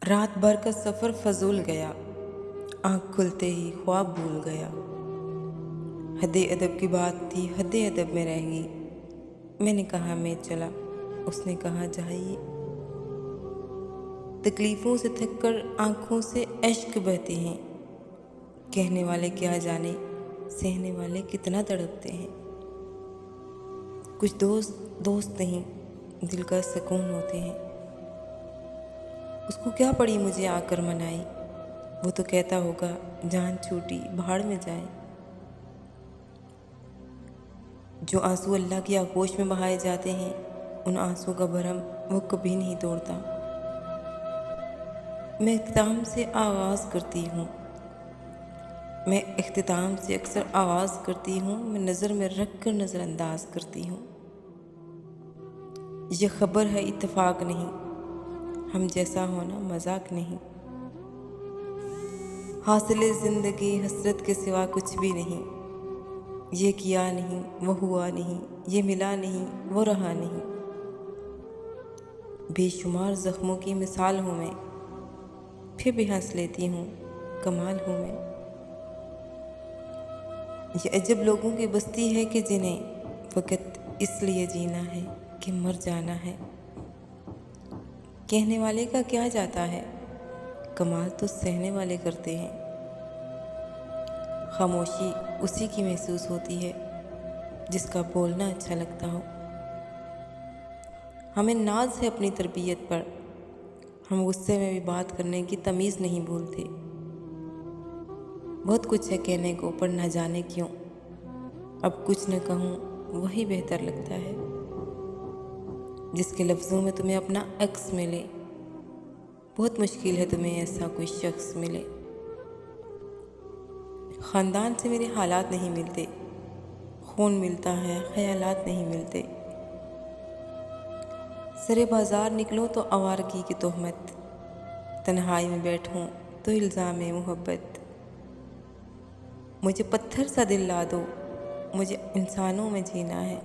रात भर का सफ़र फजूल गया, आँख खुलते ही ख्वाब भूल गया। हद्दे अदब की बात थी, हद्दे अदब में रह गई। मैंने कहा मैं चला, उसने कहा जाइए। तकलीफ़ों से थक कर आँखों से अश्क बहते हैं। कहने वाले क्या जाने, सहने वाले कितना तड़पते हैं। कुछ दोस्त दोस्त नहीं, दिल का सुकून होते हैं। उसको क्या पड़ी मुझे आकर मनाई, वो तो कहता होगा जान छूटी भाड़ में जाए। जो आंसू अल्लाह की आगोश में बहाए जाते हैं, उन आंसू का भरम वो कभी नहीं तोड़ता। मैं इख्तिताम से आगाज़ करती हूँ, मैं इख्तिताम से अक्सर आगाज़ करती हूँ, मैं नज़र में रख कर नज़रअंदाज करती हूँ। ये खबर है इत्तेफाक नहीं, हम जैसा होना मजाक नहीं। हासिले ज़िंदगी हसरत के सिवा कुछ भी नहीं। ये किया नहीं, वो हुआ नहीं, ये मिला नहीं, वो रहा नहीं। बेशुमार ज़ख्मों की मिसाल हूँ मैं, फिर भी हंस लेती हूँ, कमाल हूँ मैं। ये अजब लोगों की बस्ती है कि जिन्हें फ़कत इसलिए जीना है कि मर जाना है। कहने वाले का क्या जाता है, कमाल तो सहने वाले करते हैं। खामोशी उसी की महसूस होती है जिसका बोलना अच्छा लगता हो। हमें नाज है अपनी तरबियत पर, हम गुस्से में भी बात करने की तमीज़ नहीं भूलते। बहुत कुछ है कहने को, पर न जाने क्यों अब कुछ न कहूँ वही बेहतर लगता है। जिसके लफ्ज़ों में तुम्हें अपना अक्स मिले, बहुत मुश्किल है तुम्हें ऐसा कोई शख्स मिले। ख़ानदान से मेरे हालात नहीं मिलते, खून मिलता है, ख़यालात नहीं मिलते। सरे बाज़ार निकलो तो आवारगी की तोहमत, तन्हाई में बैठूं तो इल्ज़ाम मोहब्बत। मुझे पत्थर सा दिल ला दो, मुझे इंसानों में जीना है।